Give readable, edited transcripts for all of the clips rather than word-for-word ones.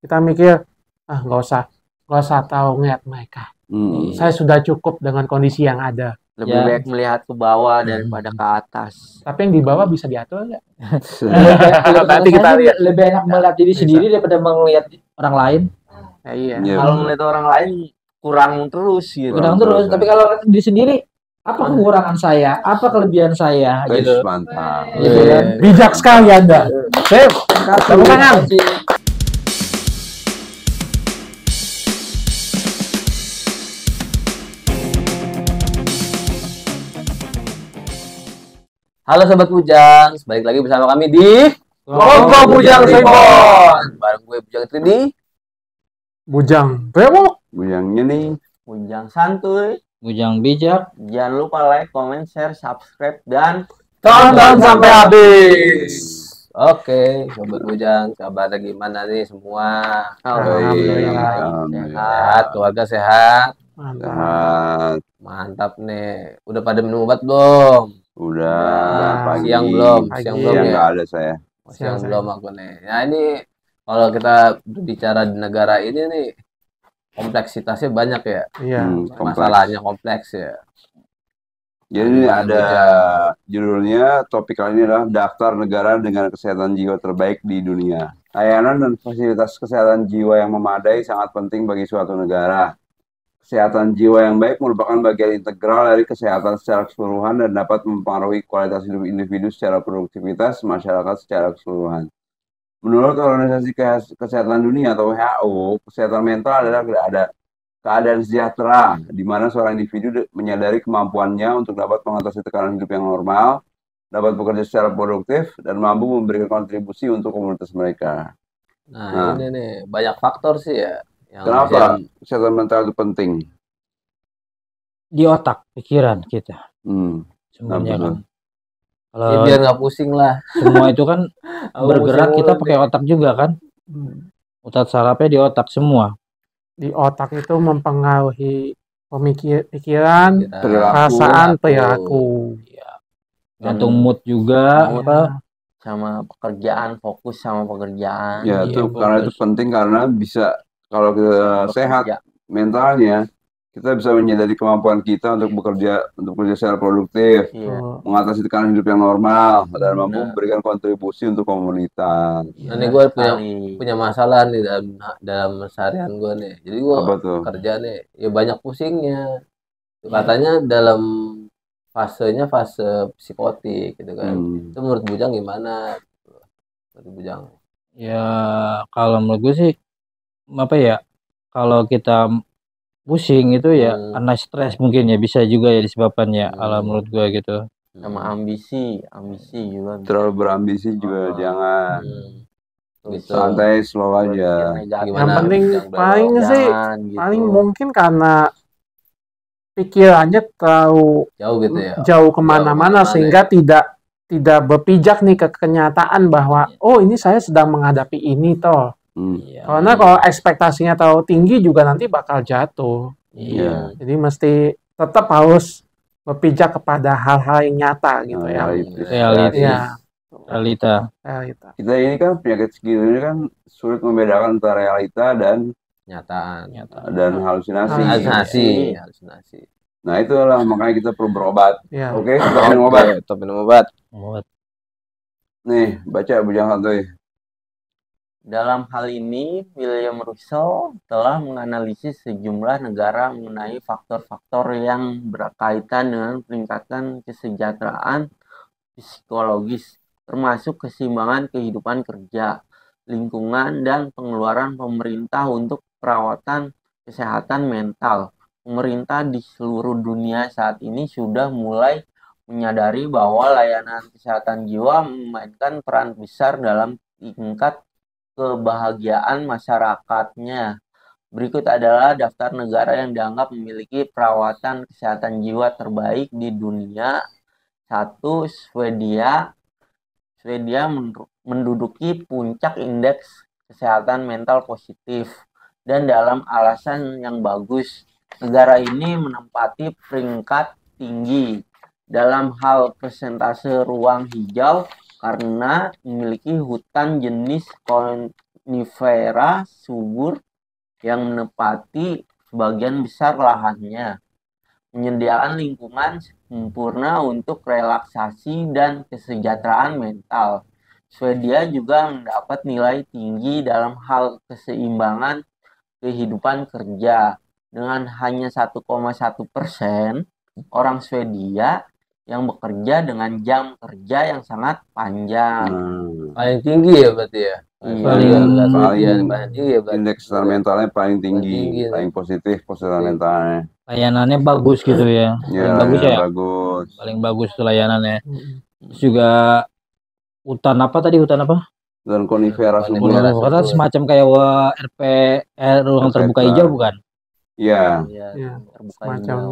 kita mikir, nggak usah tahu ngeliat mereka. Saya sudah cukup dengan kondisi yang ada. Lebih baik melihat ke bawah daripada ke atas. Tapi yang di bawah bisa diatur nggak? Nanti kita lihat. Lebih enak melihat diri sendiri daripada melihat orang lain. Iya. Kalau melihat orang lain kurang terus gitu. Kurang terus. Tapi kalau diri sendiri, apa kekurangan saya? Apa kelebihan saya? Gitu. Mantap. Gitu kan? Bijak sekali Anda. Sip. Tepuk tangan. Halo Sobat Bujang, balik lagi bersama kami di Koko Bujang Report. Bareng gue Bujang 3D, Bujang Brewok. Bujangnya nih. Bujang Santuy. Bujang bijak. Jangan lupa like, comment, share, subscribe, dan Tonton sampai habis. Oke, Sobat Bujang, kabarnya gimana nih semua? Alhamdulillah. Sehat, keluarga sehat. Sehat. Mantap nih. Udah pada minum obat belum? Udah pagi. Siang belum? Siang belum Siang ya? nggak ada saya. Siang belum aku nih. Nah ini kalau kita berbicara di negara ini nih kompleksitasnya banyak ya. Iya. Masalahnya kompleks ya. Jadi ada judulnya, topik kali ini adalah daftar negara dengan kesehatan jiwa terbaik di dunia. Layanan dan fasilitas kesehatan jiwa yang memadai sangat penting bagi suatu negara. Kesehatan jiwa yang baik merupakan bagian integral dari kesehatan secara keseluruhan dan dapat mempengaruhi kualitas hidup individu secara produktivitas masyarakat secara keseluruhan. Menurut Organisasi Kesehatan Dunia atau WHO, kesehatan mental adalah keadaan sejahtera di mana seorang individu menyadari kemampuannya untuk dapat mengatasi tekanan hidup yang normal, dapat bekerja secara produktif, dan mampu memberikan kontribusi untuk komunitas mereka. Nah, ini nih banyak faktor sih ya. Kenapa kesehatan mental itu penting? Di otak, pikiran kita. Nah, Sebenarnya kan. Kalau ya, biar nggak pusing lah. Semua itu kan bergerak kita pakai otak juga kan. Otak sarafnya di otak semua. Di otak itu mempengaruhi pikiran, perasaan, perilaku. Ya. Gantung mood juga. Sama pekerjaan, fokus sama pekerjaan. Ya, itu karena itu penting karena bisa, kalau kita sehat mentalnya, kita bisa menyadari kemampuan kita untuk bekerja secara produktif, mengatasi tekanan hidup yang normal, dan mampu memberikan kontribusi untuk komunitas. Nah, ini gue punya masalah nih dalam seharian gue nih. Jadi gue kerja nih, ya banyak pusingnya. Katanya dalam fase psikotik gitu kan. Itu menurut Bujang gimana? Menurut Bujang? Ya kalau menurut gue sih apa ya, kalau kita pusing itu ya karena stres mungkin ya, bisa juga ya disebabkannya kalau menurut gue gitu. Sama ambisi juga. Terlalu berambisi juga jangan. Santai, slow aja. Yang penting paling mungkin karena pikirannya terlalu jauh gitu ya. Jauh kemana-mana sehingga tidak berpijak nih ke kenyataan bahwa ini saya sedang menghadapi ini toh. Karena kalau ekspektasinya terlalu tinggi juga nanti bakal jatuh. Jadi mesti tetap harus berpijak kepada hal-hal yang nyata gitu ya. Realita. Kita ini kan penyakit segitu ini kan sulit membedakan antara realita dan nyataan dan halusinasi. Nah itulah makanya kita perlu berobat. Oke, stop minum obat. Nih, baca Bujang Santuy. Dalam hal ini, William Russell telah menganalisis sejumlah negara mengenai faktor-faktor yang berkaitan dengan peningkatan kesejahteraan psikologis, termasuk keseimbangan kehidupan kerja, lingkungan, dan pengeluaran pemerintah untuk perawatan kesehatan mental. Pemerintah di seluruh dunia saat ini sudah mulai menyadari bahwa layanan kesehatan jiwa memainkan peran besar dalam tingkat kebahagiaan masyarakatnya. Berikut adalah daftar negara yang dianggap memiliki perawatan kesehatan jiwa terbaik di dunia. 1. Swedia. Swedia menduduki puncak indeks kesehatan mental positif. Dan dalam alasan yang bagus, negara ini menempati peringkat tinggi dalam hal persentase ruang hijau karena memiliki hutan jenis konifera subur yang menepati sebagian besar lahannya, menyediakan lingkungan sempurna untuk relaksasi dan kesejahteraan mental. Swedia juga mendapat nilai tinggi dalam hal keseimbangan kehidupan kerja, dengan hanya 1,1% orang Swedia yang bekerja dengan jam kerja yang sangat panjang. Paling tinggi ya berarti ya? Iya, paling tinggi ya berarti. Indeks mentalnya paling tinggi, paling positif mentalnya. Layanannya bagus gitu ya? Paling bagus ya? Bagus. Paling bagus tuh layanannya. Terus juga hutan apa? Hutan konifera subur. Karena semacam kayak ruang terbuka hijau bukan? Iya.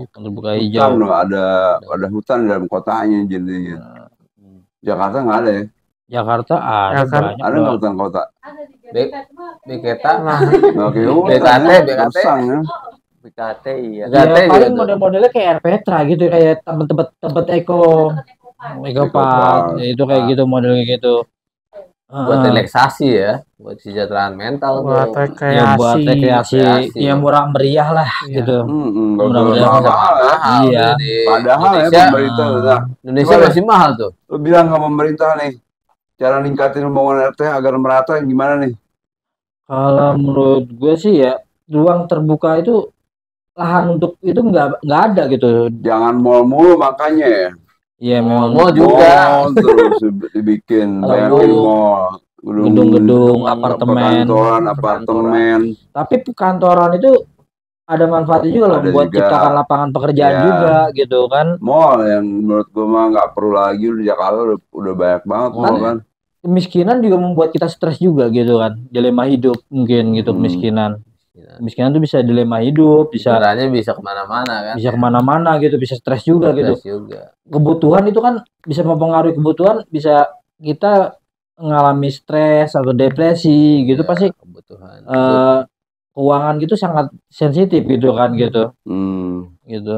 Terbuka hijau. Hutan loh, ada hutan dalam kotanya jadinya. Jakarta nggak ada ya? Jakarta ada banyak. Ada nggak hutan kota? BKT, BKT iya. Ya, paling model-modelnya kayak RPTRA gitu, kayak tempat Eko Park, ya, itu kayak gitu modelnya gitu. Buat relaksasi ya, buat kesejahteraan mental, buat rekreasi, yang murah meriah lah gitu. Murah meriah mahal. Iya. Padahal pemerintah Indonesia masih mahal tuh. Lu bilang ke pemerintah nih, cara ningkatin pembangunan RT agar merata gimana nih? Kalau menurut gue sih ya, ruang terbuka itu lahan untuk itu nggak ada gitu. Jangan mall mulu makanya ya. Iya, mall juga. Terus dibikin banyakin mall, gedung-gedung, apartemen. Tapi kantoran itu ada manfaatnya juga loh, buat ciptakan lapangan pekerjaan juga gitu kan. Mall yang menurut gue mah nggak perlu lagi, di Jakarta udah banyak banget mall kan. Kemiskinan juga membuat kita stres juga gitu kan, dilema hidup mungkin gitu. Kemiskinan tuh bisa dilema hidup, bisa kemana-mana kan, bisa kemana-mana gitu, bisa stres juga gitu. Kebutuhan itu kan bisa mempengaruhi kebutuhan, bisa kita mengalami stres atau depresi gitu. Pasti kebutuhan keuangan gitu sangat sensitif gitu kan gitu. Gitu.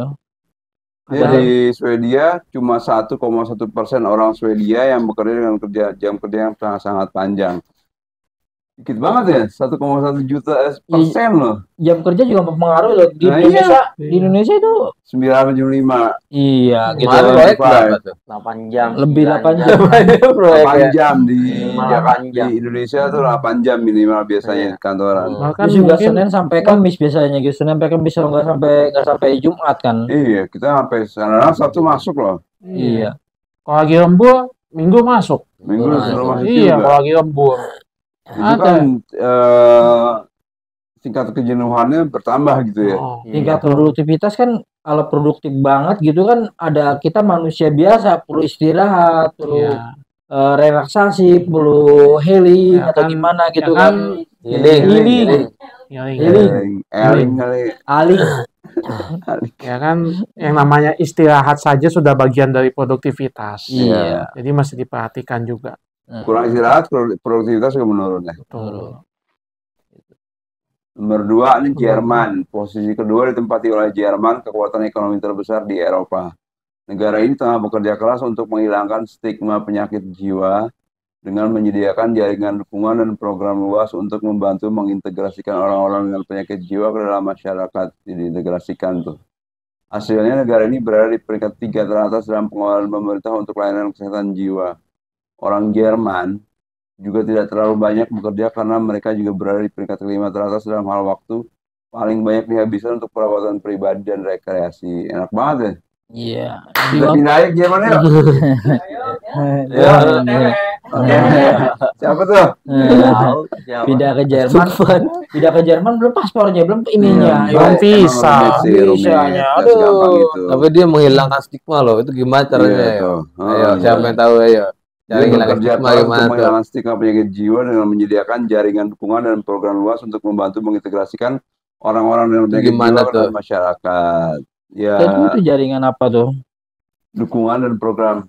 Di Swedia cuma 1,1% orang Swedia yang bekerja dengan jam kerja yang sangat panjang. Dikit banget ya, 1,1 juta persen loh. Jam kerja juga mempengaruhi loh. Di Indonesia itu 9,75. Iya, gitu. Proyek berapa tuh? 8 jam. Lebih 8 jam. 8 jam di Jakarta, di Indonesia tuh 8 jam minimal biasanya di kantoran. Bahkan juga Senin sampai Kamis biasanya gitu. Senin sampai Kamis, nggak sampai Jumat kan. Iya, kita sampai sekarang Sabtu masuk loh. Iya. Kalau lagi lembur, Minggu masuk. Minggu masuk. Iya, kalau lagi lembur. Itu kan tingkat kejenuhannya bertambah gitu ya. Tingkat produktivitas kan, kalau produktif banget gitu kan, ada kita manusia biasa perlu istirahat, perlu relaksasi, perlu healing atau gimana gitu kan. Healing. Ya kan, yang namanya istirahat saja sudah bagian dari produktivitas. Iya. Jadi masih diperhatikan juga. Kurang istirahat, produktivitas juga menurun ya. Nomor 2 ini Jerman. Posisi kedua ditempati oleh Jerman, kekuatan ekonomi terbesar di Eropa. Negara ini tengah bekerja keras untuk menghilangkan stigma penyakit jiwa dengan menyediakan jaringan dukungan dan program luas untuk membantu mengintegrasikan orang-orang dengan penyakit jiwa ke dalam masyarakat. Diintegrasikan tuh. Hasilnya negara ini berada di peringkat 3 teratas dalam pengelolaan pemerintah untuk layanan kesehatan jiwa. Orang Jerman juga tidak terlalu banyak bekerja karena mereka juga berada di peringkat 5 teratas dalam hal waktu paling banyak dihabiskan untuk perawatan pribadi dan rekreasi. Enak banget ya? Iya. Kita pindah aja Jerman yuk. Siapa tuh? Pindah ke Jerman. Pindah ke Jerman belum paspornya, belum ininya. Belum visa. Visanya. Aduh. Tapi dia menghilangkan stigma loh. Itu gimana caranya? Ayo, siapa yang tahu ayo. Dia bekerja keras untuk menghilangkan stigma penyakit jiwa dengan menyediakan jaringan dukungan dan program luas untuk membantu mengintegrasikan orang-orang dengan penyakit jiwa ke dalam masyarakat. Ya. Itu jaringan apa tuh? Dukungan dan program.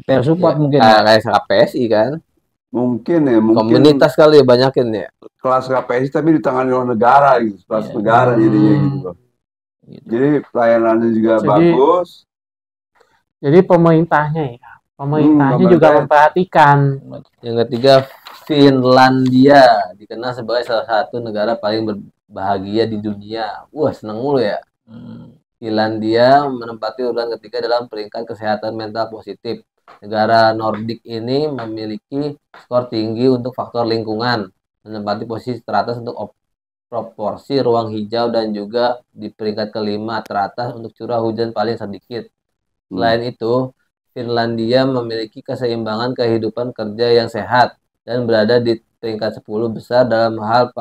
Peer support mungkin. Kayak KPSI kan? Mungkin ya. Komunitas kali ya banyakin ya. Kelas KPSI tapi ditangani oleh negara gitu. Kelas negara jadinya gitu. Jadi pelayanannya juga bagus. Jadi pemerintahnya juga memperhatikan. Yang ketiga Finlandia dikenal sebagai salah satu negara paling berbahagia di dunia. Wah, seneng mulu ya. Finlandia menempati urutan ketiga dalam peringkat kesehatan mental positif. Negara Nordik ini memiliki skor tinggi untuk faktor lingkungan, menempati posisi teratas untuk proporsi ruang hijau dan juga di peringkat kelima teratas untuk curah hujan paling sedikit. Selain itu, Finlandia memiliki keseimbangan kehidupan kerja yang sehat dan berada di peringkat 10 besar dalam hal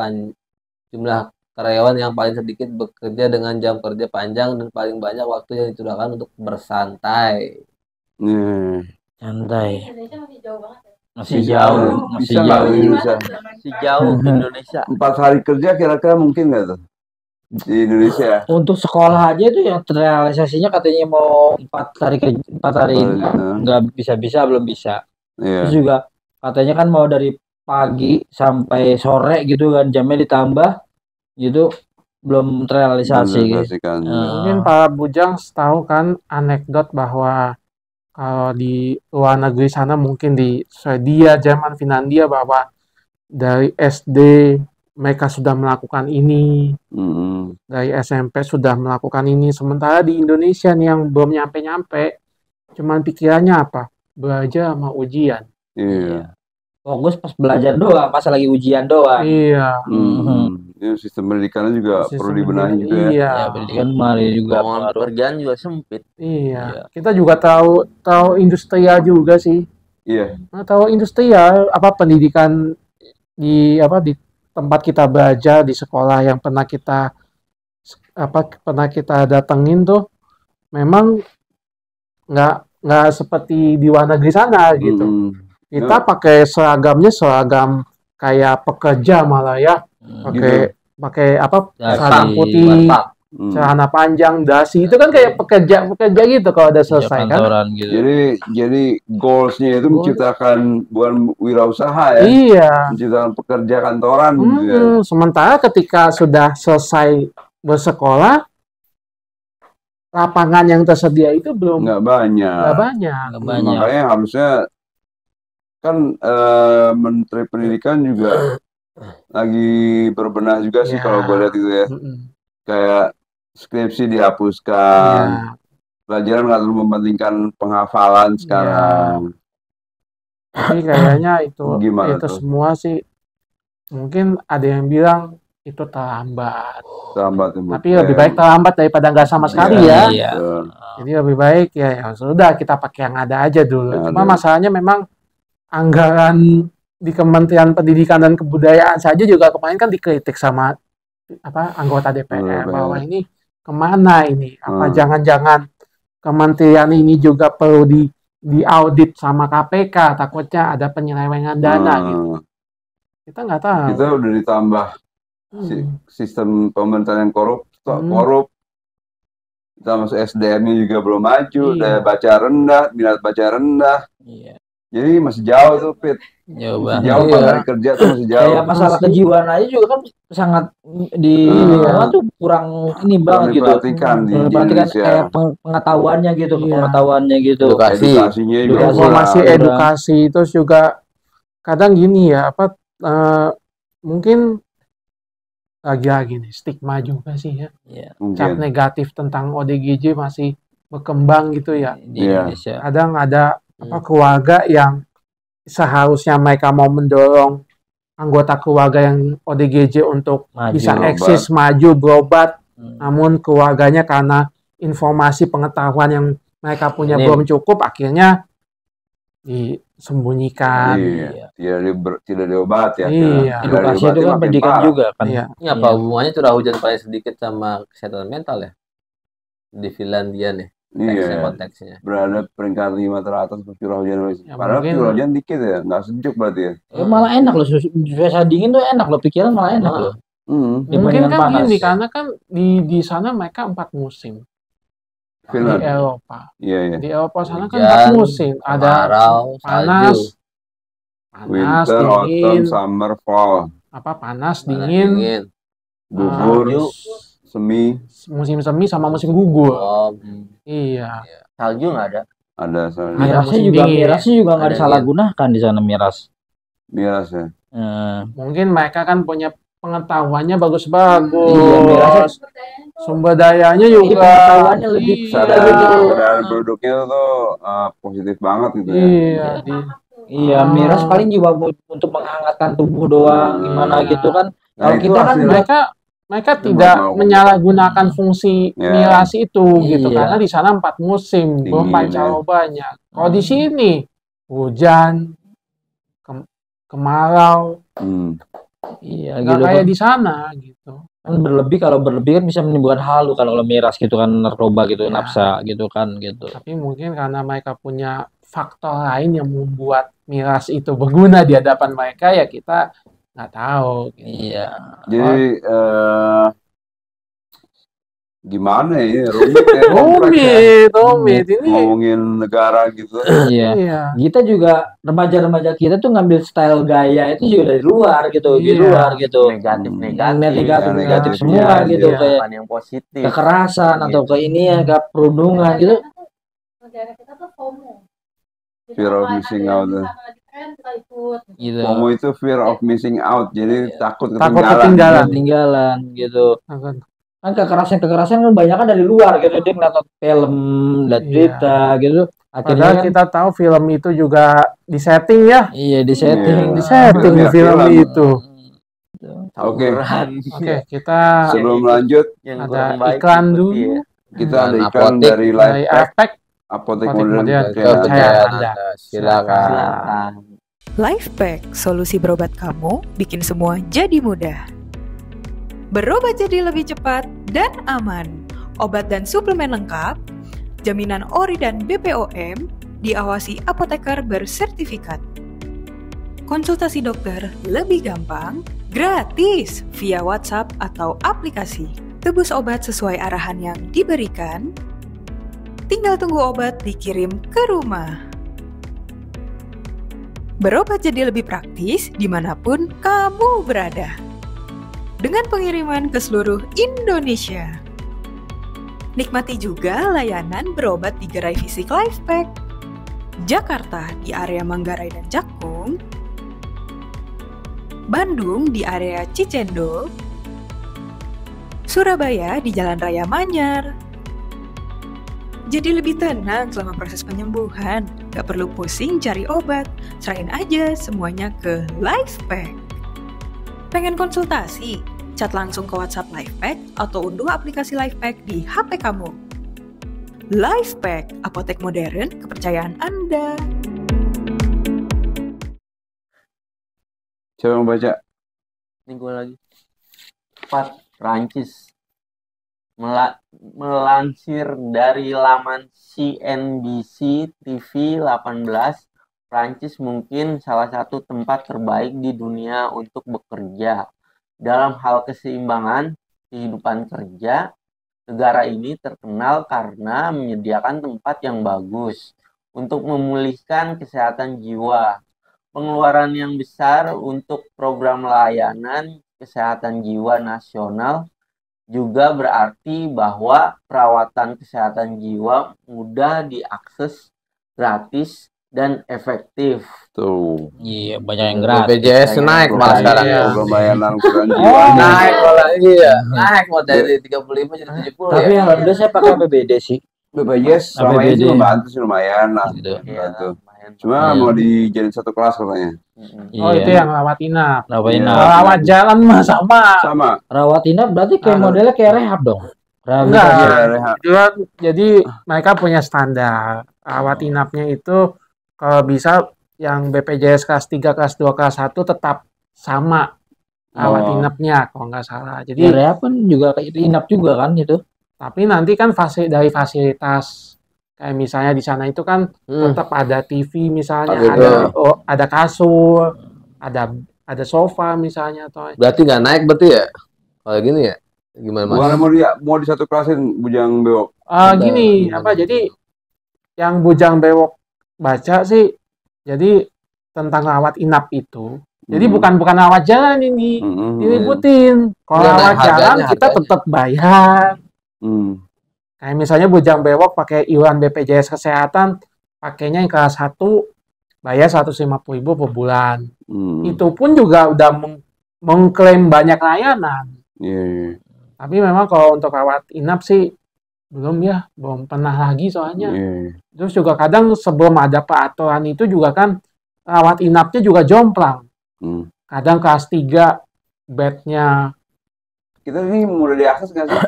jumlah karyawan yang paling sedikit bekerja dengan jam kerja panjang dan paling banyak waktu yang dicurahkan untuk bersantai. Santai. Masih jauh Indonesia. Masih jauh Indonesia. 4 hari kerja kira-kira mungkin nggak tuh di Indonesia? Untuk sekolah aja itu yang terrealisasinya katanya mau 4 hari nggak bisa belum bisa. Terus juga katanya kan mau dari pagi sampai sore gitu kan, jamnya ditambah gitu, belum terrealisasi gitu. Mungkin Pak Bujang tahu kan anekdot bahwa kalau di luar negeri sana, mungkin di Swedia, Jerman, Finlandia, bahwa dari SD mereka sudah melakukan ini, dari SMP sudah melakukan ini, sementara di Indonesia nih yang belum nyampe-nyampe, cuman pikirannya apa? Belajar sama ujian. Iya. Fokus pas belajar doang, pas lagi ujian doang. Iya. Sistem pendidikannya juga perlu dibenahi juga ya. Iya. Pendidikan mari juga pekerjaan juga sempit. Iya. Kita juga tahu industrial juga sih. Iya. Nah, tahu industrial pendidikan di tempat kita belajar di sekolah yang pernah kita datengin tuh, memang nggak seperti di luar negeri sana gitu. Kita pakai seragam kayak pekerja malah ya, pakai seragam putih, celana panjang, dasi, itu kan kayak pekerja gitu kalau udah selesai kan. Gitu. Jadi goalsnya itu menciptakan bukan wirausaha ya. Iya. Menciptakan pekerja kantoran gitu ya. Sementara ketika sudah selesai bersekolah, lapangan yang tersedia itu belum nggak banyak. Makanya harusnya kan Menteri Pendidikan juga lagi berbenah juga sih kalau gue lihat gitu ya. Kayak skripsi dihapuskan, pelajaran nggak terlalu mementingkan penghafalan sekarang. Tapi kayaknya itu semua sih, mungkin ada yang bilang itu terlambat. Tapi lebih baik terlambat daripada nggak sama sekali ya. Jadi lebih baik ya sudah, kita pakai yang ada aja dulu. Cuma masalahnya memang anggaran di Kementerian Pendidikan dan Kebudayaan saja juga kemarin kan dikritik sama anggota DPR bahwa ini kemana ini? Apa jangan-jangan kementerian ini juga perlu diaudit sama KPK, takutnya ada penyelewengan dana gitu. Kita nggak tahu. Kita udah ditambah sistem pemerintahan yang korup. Kita masuk SDM-nya juga belum maju, daya baca rendah, minat baca rendah. Jadi masih jauh tuh, Pit. Masih jauh, hari kerja tuh masih jauh. Kayak masalah kejiwaan aja juga kan sangat tuh kurang ini banget gitu. Diperhatikan di Indonesia. Kayak pengetahuannya gitu, Edukasinya juga. Informasi edukasi itu juga kadang gini ya, mungkin lagi-lagi nih stigma juga sih ya. Cap negatif tentang ODGJ masih berkembang gitu ya. Di Indonesia. Kadang ada keluarga yang seharusnya mereka mau mendorong anggota keluarga yang ODGJ untuk bisa eksis, maju, berobat, namun keluarganya karena informasi pengetahuan yang mereka punya belum cukup, akhirnya disembunyikan. Tidak diobat ya. Edukasi itu kan pendidikan juga kan. Ini apa hubungannya curah hujan paling sedikit sama kesehatan mental ya? Di Finlandia nih. Konteksnya. Berada peringkat 5 teratas untuk curah hujan Indonesia. Padahal curah hujan dikit ya, nggak sejuk berarti ya. Malah enak loh, suasana dingin tuh enak loh, pikiran malah enak loh. Mungkin kan gini, karena kan di sana mereka 4 musim. Di Eropa. Di Eropa sana kan 4 musim. Ada panas, winter, dingin, autumn, summer, fall. Panas, dingin, gugur, semi, musim semi sama musim gugur. Iya. Salju nggak ada? Ada salju. Mirasnya juga nggak disalahgunakan di sana miras. Miras ya. Mungkin mereka kan punya pengetahuannya bagus-bagus. Sumber dayanya juga pengetahuannya lebih dan produknya tuh positif banget gitu ya. Iya, miras paling juga untuk menghangatkan tubuh doang, gimana gitu kan. Kalau kita kan mereka tidak menyalahgunakan fungsi miras itu gitu, karena di sana 4 musim, belum pancarobanya. Kalau di sini hujan, kemarau, iya, nggak gitu kayak kan. di sana gitu. Kan kalau berlebih kan bisa menimbulkan halu kalau miras gitu kan, narkoba gitu, nafsa gitu kan gitu. Tapi mungkin karena mereka punya faktor lain yang membuat miras itu berguna di hadapan mereka, ya kita nggak tahu. Gitu. Iya. Jadi gimana ya, rumit ini ngomongin negara gitu. Iya. Kita juga remaja-remaja kita tuh ngambil style gaya itu juga dari luar gitu, di luar gitu. Negatif semua gitu, kayak yang positif. Kekerasan atau ke ini ya, ke perundungan gitu. Negara kita tuh FOMO. Fear of missing out. Gitu. FOMO itu fear of missing out, jadi takut ketinggalan gitu. Kan kekerasan kan banyak kan dari luar gitu, dia ngeliat film, lihat berita gitu. Akhirnya kita tahu film itu juga disetting ya. Iya, disetting film itu. Oke, kita sebelum lanjut ada iklan dulu. Kita ada iklan dari Lifepack, apotek modern kepercayaan Anda. Silakan. Lifepack, solusi berobat kamu bikin semua jadi mudah. Berobat jadi lebih cepat dan aman. Obat dan suplemen lengkap, jaminan ORI dan BPOM, diawasi apoteker bersertifikat. Konsultasi dokter lebih gampang, gratis via WhatsApp atau aplikasi. Tebus obat sesuai arahan yang diberikan. Tinggal tunggu obat dikirim ke rumah. Berobat jadi lebih praktis dimanapun kamu berada. Dengan pengiriman ke seluruh Indonesia. Nikmati juga layanan berobat di Gerai Fisik Lifepack. Jakarta di area Manggarai dan Cakung. Bandung di area Cicendo. Surabaya di Jalan Raya Manyar. Jadi lebih tenang selama proses penyembuhan. Gak perlu pusing cari obat. Serahin aja semuanya ke Lifepack. Pengen konsultasi? Chat langsung ke WhatsApp Lifepack atau unduh aplikasi Lifepack di HP kamu. Lifepack, apotek modern kepercayaan Anda. Coba yang baca. Ini gue lagi. 4. Prancis melansir dari laman CNBC TV 18, Prancis mungkin salah satu tempat terbaik di dunia untuk bekerja. Dalam hal keseimbangan kehidupan kerja, negara ini terkenal karena menyediakan tempat yang bagus untuk memulihkan kesehatan jiwa. Pengeluaran yang besar untuk program layanan kesehatan jiwa nasional juga berarti bahwa perawatan kesehatan jiwa mudah diakses, gratis, dan efektif. Tuh. Iya, banyak yang gratis. BPJS naik malah sekarang ya. Layanan kesehatan jiwa. Naik malah, iya. Naik mau dari 35 jadi 70 Tapi ya. alhamdulillah saya pakai APBD sih. BPJS selama ini membantu sih lumayan lah. Gitu. Bantu. Cuma mau dijadiin satu kelas katanya. Oh, itu yang rawat inap. Rawat inap. Rawat jalan mah sama. Rawat inap berarti kayak modelnya kayak rehab dong. Enggak. Jadi mereka punya standar. Rawat inapnya itu kalau bisa yang BPJS kelas 3, kelas 2, kelas 1 tetap sama rawat inapnya kalau nggak salah. Jadi rehab kan juga kayak inap juga kan itu. Tapi nanti kan dari fasilitas kayak misalnya di sana itu kan tetap ada TV misalnya, ada kasur, ada sofa misalnya atau. Berarti nggak naik berarti ya? Kalau gini ya? Gimana Mas? Mau di satu kelasin Bujang Bewok. Gini, jadi yang Bujang Bewok baca sih jadi tentang rawat inap itu. Jadi bukan rawat jalan ini. Diributin. Kalau rawat jalan kita tetap bayar. Kayak misalnya Bujang Bewok pakai iuran BPJS Kesehatan, pakainya yang kelas 1 bayar 150.000 per bulan. Itu pun juga udah mengklaim banyak layanan. Tapi memang kalau untuk rawat inap sih belum pernah lagi soalnya. Terus juga kadang sebelum ada peraturan itu juga kan rawat inapnya juga jomplang. Kadang kelas 3 bednya. Kita ini mudah diakses nggak sih?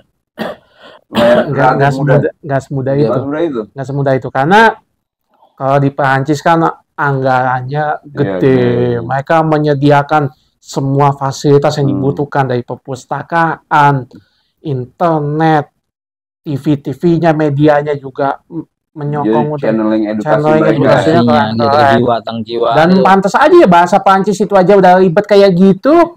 Nggak semudah itu. Karena kalau di Perancis kan anggarannya gede. Mereka menyediakan semua fasilitas yang dibutuhkan dari perpustakaan, internet, TV-TV-nya, medianya juga menyokong channeling edukasinya jiwa. Dan pantas aja ya bahasa Perancis itu aja udah ribet kayak gitu.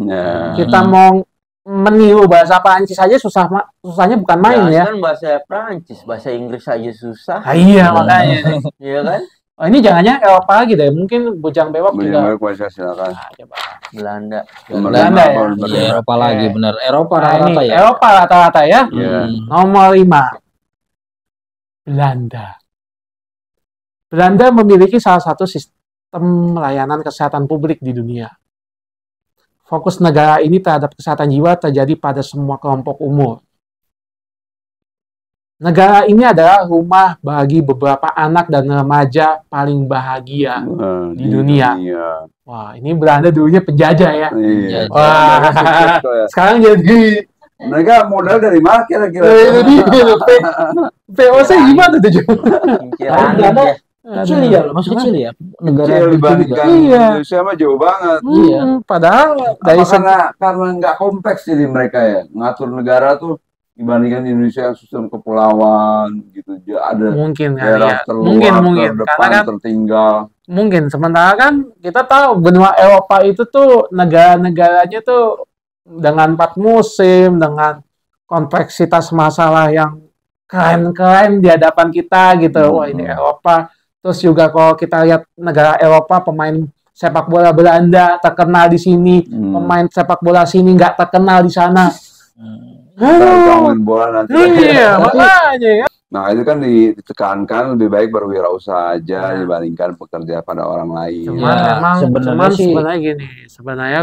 Kita mau meniru bahasa Perancis aja susahnya bukan main ya. Kan bahasa Perancis, bahasa Inggris aja susah. Iya makanya. Iya kan? Oh, ini jangannya Eropa lagi deh. Mungkin Bujang Bewok juga. Silakan. Belanda ya. Eropa lagi bener. Eropa rata-rata ya. Eropa rata-rata ya. Nomor 5. Belanda memiliki salah satu sistem layanan kesehatan publik di dunia. Fokus negara ini terhadap kesehatan jiwa terjadi pada semua kelompok umur. Negara ini adalah rumah bagi beberapa anak dan remaja paling bahagia di dunia. Wah, ini Belanda dulunya penjajah ya. Wah, sekarang jadi mereka modal dari mana kira-kira? VOC gimana tuh? Kecil ya, masih kecil ya. Negara dibandingkan Indonesia mah jauh banget. Padahal karena nggak kompleks jadi mereka ya ngatur negara tuh. Dibandingkan di Indonesia yang sistem kepulauan gitu, ada mungkin daerah terluar, terdepan, tertinggal. Mungkin sementara kan kita tahu benua Eropa itu tuh negara-negaranya tuh dengan 4 musim, dengan kompleksitas masalah yang keren-keren di hadapan kita gitu. Wah, ini Eropa. Terus juga kalau kita lihat negara Eropa, pemain sepak bola Belanda terkenal di sini, pemain sepak bola sini nggak terkenal di sana. Main bola nanti. Iya, makanya ya. Nah, itu kan ditekankan lebih baik berwirausaha aja dibandingkan bekerja pada orang lain. Cuman sebenarnya gini, sebenarnya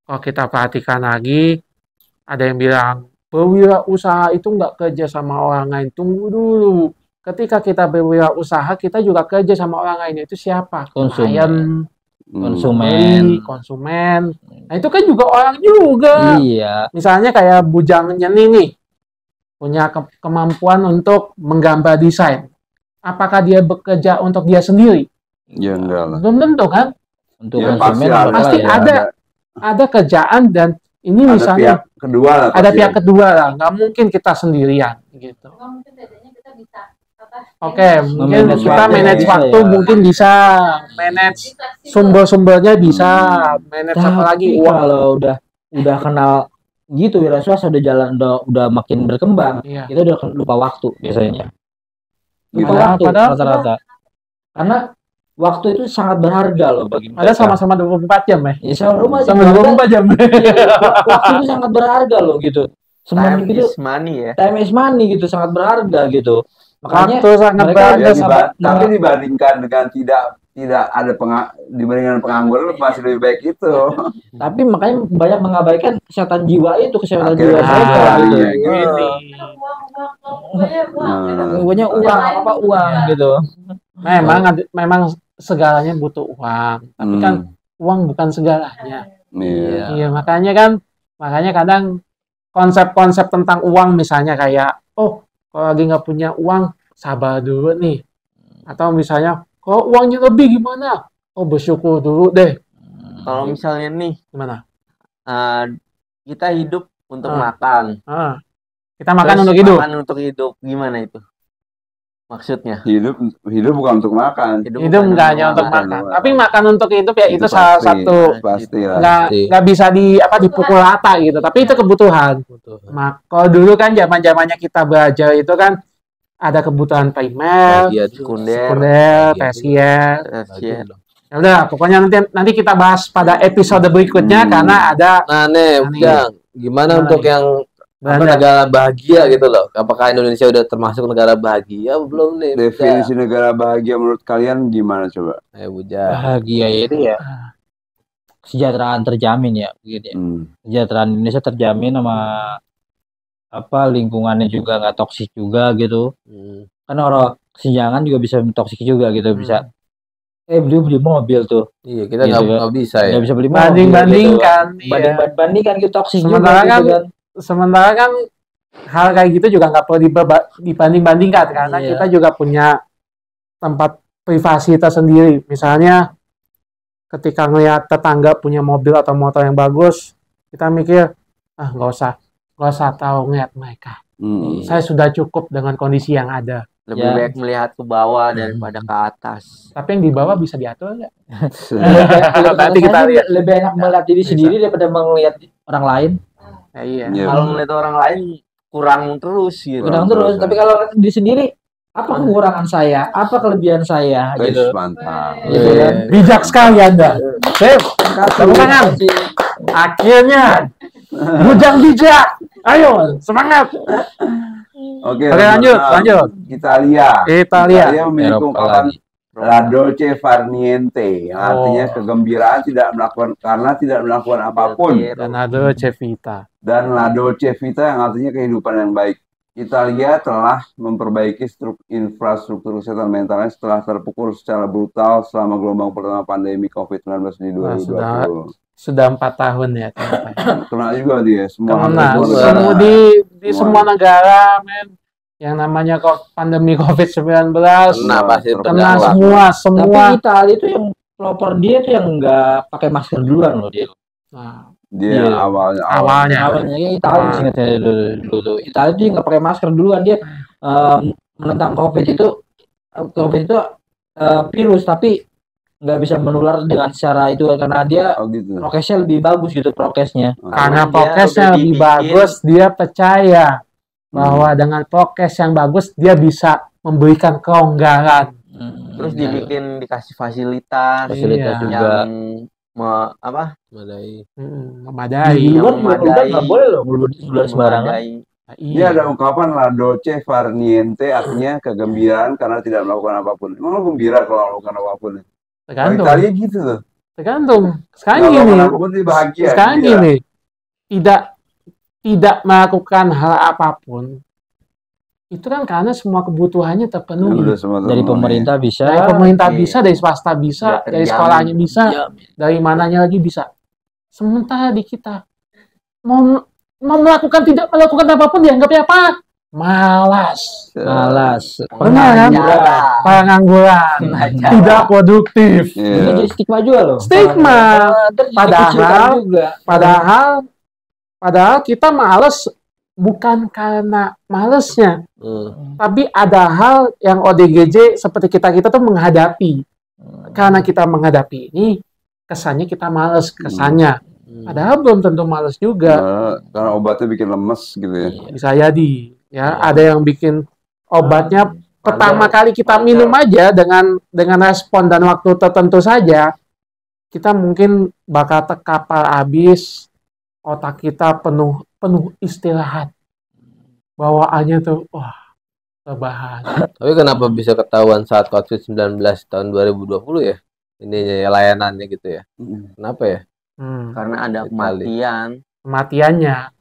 kalau kita perhatikan lagi, ada yang bilang berwirausaha itu nggak kerja sama orang lain. Tunggu dulu. Ketika kita berwirausaha, kita juga kerja sama orang lain. Itu siapa? Konsumen. Nah, itu kan juga orang juga. Iya. Misalnya kayak Bujang Nyeni nih, punya kemampuan untuk menggambar desain. Apakah dia bekerja untuk dia sendiri? Ya enggak lah. Belum tentu kan? Untuk konsumen pasti ada kerjaan dan ini ada misalnya pihak kedua lah. Ada pihak kedua lah. Nggak mungkin kita sendirian gitu. Mungkin bedanya kita bisa mungkin kita manage waktu, mungkin bisa manage sumber-sumbernya, bisa manage apa lagi uang. Kalau udah kenal gitu wirausaha udah jalan udah makin berkembang, kita udah lupa waktu biasanya. Lupa waktu rata-rata. Karena waktu itu sangat berharga loh bagi mereka. Ada sama-sama 24 jam ya? Iya, sama 24 jam. Waktu itu sangat berharga loh gitu. Time is money ya. Time is money gitu, sangat berharga gitu. Makanya sangat berharga tapi dibandingkan dengan tidak ada dibandingkan pengangguran masih lebih baik itu. Tapi makanya banyak mengabaikan kesehatan jiwa itu, kesehatan jiwa mereka gitu. Pokoknya uang gitu. Memang segalanya butuh uang, tapi kan uang bukan segalanya. Iya, makanya kadang konsep-konsep tentang uang misalnya kayak kalau lagi nggak punya uang, sabar dulu nih. Atau misalnya, kalau uangnya lebih gimana? Bersyukur dulu deh. Kalau misalnya nih, gimana? Kita hidup untuk makan. Kita makan untuk hidup. Makan untuk hidup, gimana itu? Maksudnya? Hidup bukan untuk makan. Hidup nggak hanya untuk makan. Tapi makan untuk hidup ya itu salah satu. Pasti lah. Nggak bisa dipukul rata gitu. Tapi itu kebutuhan. Kalau dulu kan zamannya kita belajar itu kan ada kebutuhan primer, sekunder, tersier. Ya udah, pokoknya nanti kita bahas pada episode berikutnya karena ada. Nah nih, gimana untuk yang negara bahagia gitu loh. Apakah Indonesia udah termasuk negara bahagia belum nih? Definisi negara bahagia menurut kalian gimana coba? Ayo Buja. Bahagia itu ya kesejahteraan terjamin ya, gitu ya. Kesejahteraan Indonesia terjamin sama apa lingkungannya juga nggak toksik juga gitu. Kan orang kesenjangan juga bisa toksik juga gitu, bisa beli mobil tuh. Iya, kita gitu nggak bisa ya. Nggak bisa beli mobil. Banding-bandingkan. Gitu. Banding-bandingkan gitu toksik sementara juga kan, gitu kan. Sementara kan hal kayak gitu juga nggak perlu dibanding-bandingkan karena kita juga punya tempat privasi tersendiri. Misalnya ketika ngelihat tetangga punya mobil atau motor yang bagus, kita mikir nggak usah tahu ngeliat mereka. Saya sudah cukup dengan kondisi yang ada. Lebih baik melihat ke bawah daripada ke atas. Tapi yang di bawah bisa diatur nggak? Nanti kita lihat. Lebih enak melihat diri sendiri daripada melihat orang lain. Iya. Kalau melihat orang lain kurang terus gitu. Kurang terus. Tapi kalau diri sendiri, apa kekurangan saya? Apa kelebihan saya? Gitu. Mantap. Gitu kan. Bijak sekali Anda. Tepuk tangan. Akhirnya bujang bijak. Ayo, semangat. Oke, lanjut. Italia memiliki ungkapan La dolce far niente, yang artinya kegembiraan tidak melakukan apapun. Dan La dolce vita. Dan La dolce vita yang artinya kehidupan yang baik. Italia telah memperbaiki infrastruktur kesehatan mentalnya setelah terpukul secara brutal selama gelombang pertama pandemi COVID-19 di 2020. Sudah 4 tahun ya. Kena juga dia semua. Di semua negara, men. Yang namanya pandemi COVID-19 kena semua. Tapi Italia itu yang pelopor dia tuh yang nggak pakai masker duluan loh dia. Dia awalnya Italia singkat saya dulu. Italia itu nggak pakai masker duluan, dia menentang COVID itu virus tapi nggak bisa menular dengan secara itu karena dia prokesnya lebih bagus gitu prokesnya. Karena prokesnya lebih bagus, dia percaya bahwa dengan prokes yang bagus dia bisa memberikan kelonggaran. Terus dikasih fasilitas juga memadai. Nggak boleh loh bulan sembarangan. Ini ada ungkapan La dolce far niente, artinya kegembiraan karena tidak melakukan apapun. Emang lo gembira kalau melakukan apapun? Tergantung. Italia gitu tuh. Tergantung. Sekarang gini, tidak melakukan hal apapun itu kan karena semua kebutuhannya terpenuhi. Dari pemerintah bisa, dari swasta bisa, dari sekolahnya bisa, dari mananya lagi bisa. Sementara di kita mau tidak melakukan apapun dianggapnya apa? Malas. Pengangguran, tidak produktif. Itu jadi stigma juga loh. Padahal kita malas bukan karena malesnya, tapi ada hal yang ODGJ seperti kita tuh menghadapi. Karena kita menghadapi ini, kesannya kita malas kesannya. Padahal belum tentu malas juga. Karena obatnya bikin lemes gitu ya. Bisa jadi. Ya, ada yang bikin obatnya pertama kali kita minum aja dengan respon dan waktu tertentu saja, kita mungkin bakal terkapar habis, otak kita penuh istirahat. Bawaannya tuh rebahan. Tapi kenapa bisa ketahuan saat COVID-19 tahun 2020 ya? Ini layanannya gitu ya. Kenapa ya? Karena ada kematiannya.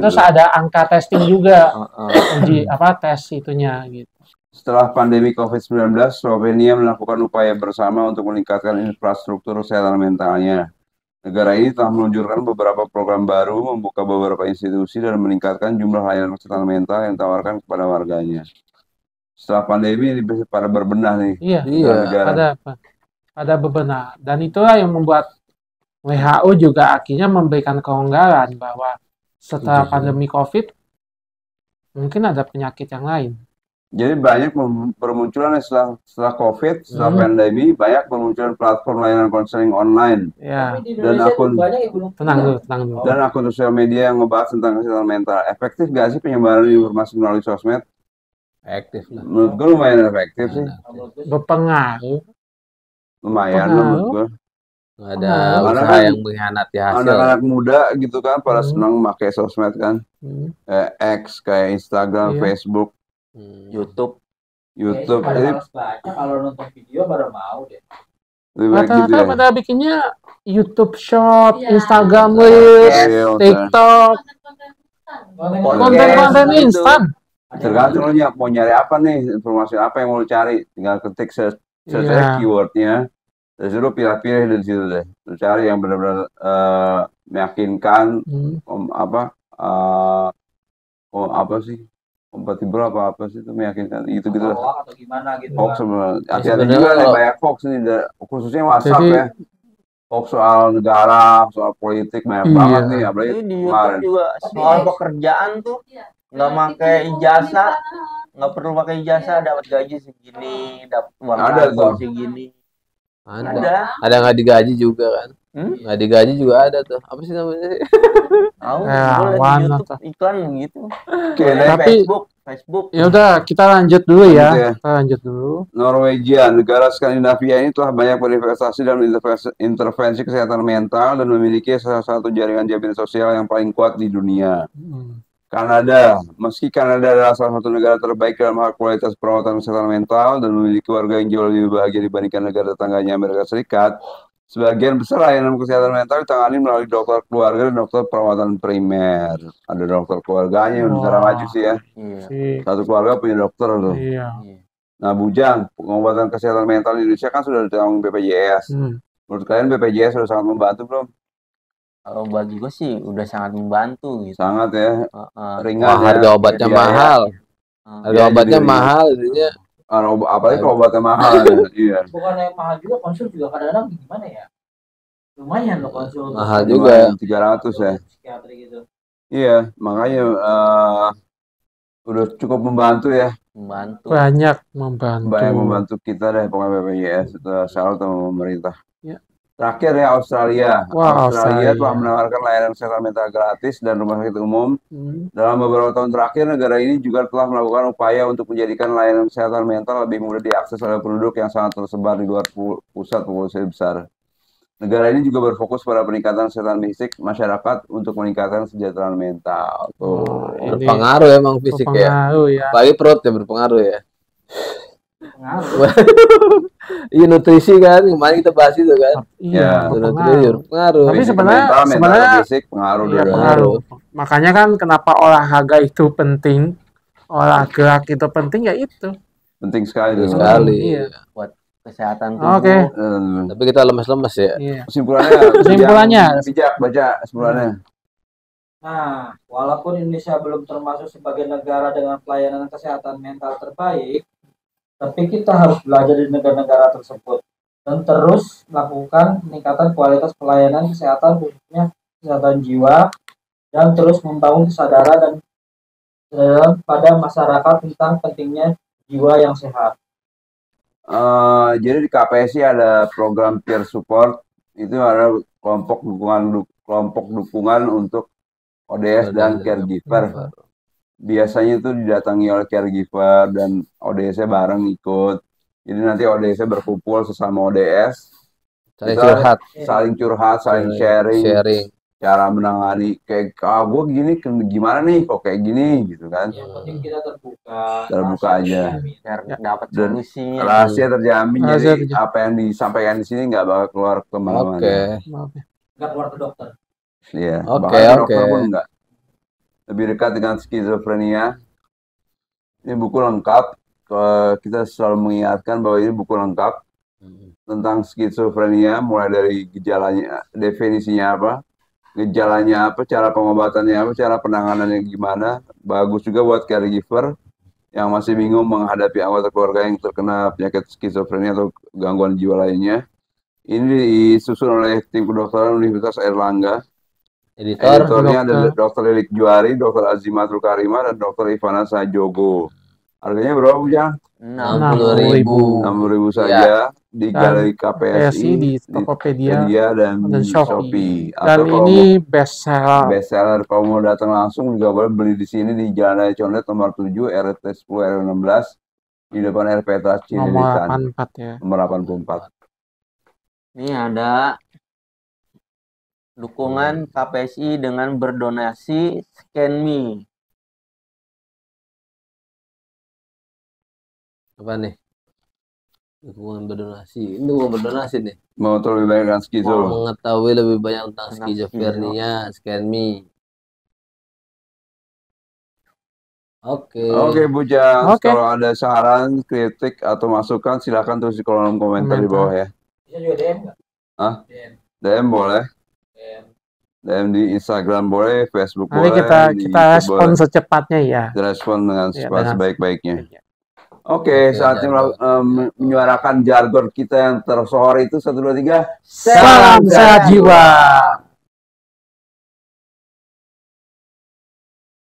Terus ada angka testing juga. Tes itunya gitu. Setelah pandemi COVID-19, Slovenia melakukan upaya bersama untuk meningkatkan infrastruktur kesehatan mentalnya. Negara ini telah meluncurkan beberapa program baru, membuka beberapa institusi dan meningkatkan jumlah layanan kesehatan mental yang ditawarkan kepada warganya. Setelah pandemi ini pada berbenah nih. Iya. Pada berbenah. Dan itulah yang membuat WHO juga akhirnya memberikan kelonggaran bahwa setelah pandemi COVID mungkin ada penyakit yang lain. Jadi banyak bermunculan setelah COVID, setelah pandemi, banyak bermunculan platform layanan konseling online. Ya. Dan akun tenang dulu. Dan akun sosial media yang ngebahas tentang kesehatan mental. Efektif gak sih penyebaran informasi melalui sosmed? Efektif lah. Menurut gue lumayan efektif sih. Berpengaruh. Lumayan menurut gue. Nggak ada Karena usaha kan yang mengkhianati hasil. anak-anak muda gitu kan pada senang pakai sosmed kan. X kayak Instagram, Iya. Facebook, YouTube. YouTube. Pada Jadi males baca, kalau nonton video baru mau deh. lebih baik gitu Rata-rata ya. pada bikinnya YouTube Shop, Iya. Instagram Reels, Iya, TikTok, konten-konten gitu. instan. Tergantung lu mau nyari apa nih, informasi apa yang mau lu cari. Tinggal ketik search Iya. keywordnya. Terus lu pilih-pilih dari situ deh. Lu cari yang benar-benar meyakinkan, apa sih? Kompatibel apa sih itu meyakinkan itu gitu lah. Hoax atau gimana gitu Hoax kan. sebenarnya. Hati-hati sebenarnya juga nih kalau- banyak hoax nih, khususnya WhatsApp Jadi- ya. Hoax soal negara, soal politik banyak Iya. banget nih, apalagi Itu di kemarin. YouTube juga soal pekerjaan tuh nggak pakai ijazah, nggak perlu pakai ijazah dapat gaji segini, dapat uang Ada kantor tuh. segini. Ada nggak digaji juga kan? Nggak digaji juga ada tuh. Apa sih namanya? Tahu, Awan boleh di YouTube atau- iklan begitu. Oke, Tapi- Facebook. Ya udah, kita lanjut dulu ya. Lanjut ya. Kita lanjut dulu. Norwegia, negara Skandinavia ini telah banyak berinvestasi dalam intervensi kesehatan mental dan memiliki salah satu jaringan jaminan sosial yang paling kuat di dunia. Kanada, meski Kanada adalah salah satu negara terbaik dalam hal kualitas perawatan kesehatan mental dan memiliki warga yang jauh lebih bahagia dibandingkan negara tetangganya Amerika Serikat, sebagian besar layanan kesehatan mental ditangani melalui dokter keluarga dan dokter perawatan primer. Ada dokter keluarganya yang negara maju sih ya. Iya. Satu keluarga punya dokter tuh. Iya. Nah, Bujang, pengobatan kesehatan mental di Indonesia kan sudah ditanggung BPJS. Menurut kalian BPJS sudah sangat membantu belum? Kalau bagi gue sih udah sangat membantu gitu. Sangat ya, ringan Wah, ya. harga obatnya biaya. mahal. Harga Biaya obatnya jadi mahal, jadinya apalagi kalau obatnya mahal. Iya. Bukan yang mahal juga, konsul juga kadang-kadang gimana ya? Lumayan loh konsul. mahal juga. 300 ya. Psikiatri gitu. Iya, makanya udah cukup membantu ya. Membantu. Banyak membantu. Banyak membantu kita deh pokoknya BPJS. Salut sama pemerintah. Ya. Terakhir ya Australia. Wah, Australia Australia. telah menawarkan layanan kesehatan mental gratis dan rumah sakit umum. Dalam beberapa tahun terakhir, negara ini juga telah melakukan upaya untuk menjadikan layanan kesehatan mental lebih mudah diakses oleh penduduk yang sangat tersebar di luar pusat populasi besar. Negara ini juga berfokus pada peningkatan kesehatan fisik masyarakat untuk meningkatkan kesejahteraan mental. Tuh. Ini Berpengaruh emang fisik ya. berpengaruh ya. Apalagi perut ya berpengaruh ya. Pengaruh. Iya, nutrisi kan, kemarin kita bahas itu kan. Iya, Ya, Nutrisi berpengaruh. berpengaruh. Tapi Fisik ke sebenarnya- mental, mental ke sebenarnya- fisik pengaruh Iya, dua-duanya. pengaruh. Makanya kan kenapa olahraga itu penting, olahraga itu penting ya itu. Penting sekali. Betul tuh. sekali. Iya. Kesehatan tubuh. Oke. Tapi kita lemes-lemes ya. Iya. Kesimpulannya, Kesimpulannya. bijak baca kesimpulannya. Nah, walaupun Indonesia belum termasuk sebagai negara dengan pelayanan kesehatan mental terbaik, tapi kita harus belajar di negara-negara tersebut dan terus melakukan peningkatan kualitas pelayanan kesehatan khususnya kesehatan jiwa dan terus membangun kesadaran pada masyarakat tentang pentingnya jiwa yang sehat. Jadi di KPSI ada program peer support, itu ada kelompok dukungan untuk ODS dan caregiver. Biasanya itu didatangi oleh caregiver dan ODS-nya bareng ikut. Jadi nanti ODS-nya berkumpul sesama ODS, Saling kita curhat, saling curhat, saling sharing, cara menangani kayak gue gini gimana nih kok kayak gini gitu kan. Yang penting kita terbuka aja biar dapat dan solusinya. rahasia terjamin. Rahasia Jadi apa yang disampaikan di sini nggak bakal keluar kemana-mana. Oke. Maaf ya. nggak keluar ke dokter. Iya. Oke, Bahkan dokter oke. pun enggak. Lebih dekat dengan skizofrenia. Ini buku lengkap. Kita selalu mengingatkan bahwa ini buku lengkap tentang skizofrenia, mulai dari gejalanya, definisinya apa, gejalanya apa, cara pengobatannya apa, cara penanganannya gimana. Bagus juga buat caregiver yang masih bingung menghadapi anggota keluarga yang terkena penyakit skizofrenia atau gangguan jiwa lainnya. Ini disusun oleh tim kedokteran Universitas Airlangga. Editornya ada Dr. Lilik Juari, Dr. Azimatul Karima, dan Dr. Ivana Sajogo. Harganya berapa, Bujang? 60.000. 60.000 saja di Galeri KPSI, di Tokopedia dan dan di Shopee. Dan Atau ini best seller. best seller, kalau mau datang langsung juga boleh beli di sini di Jalan Raya Condet nomor 7 RT 10 RW 16 di depan RPTA Nomor Cililitan. 84 ya. Nomor 84. Ini ada dukungan KPSI dengan berdonasi ScanMe. Apa nih? Dukungan berdonasi. Ini dukungan berdonasi nih. Mau tahu lebih banyak tentang skizo? Mau mengetahui lebih banyak tentang skizofrenia, ScanMe. Oke, Bujang. Kalau ada saran, kritik atau masukan, silakan tulis di kolom komentar di bawah ya. Bisa juga DM nggak? Hah? DM boleh. DM di Instagram boleh, Facebook Nanti boleh. kita respon secepatnya ya. Kita respon dengan sebaik-baiknya. Oke, saatnya menyuarakan jargon kita yang tersohor itu 1, 2, 3. Salam sehat jiwa.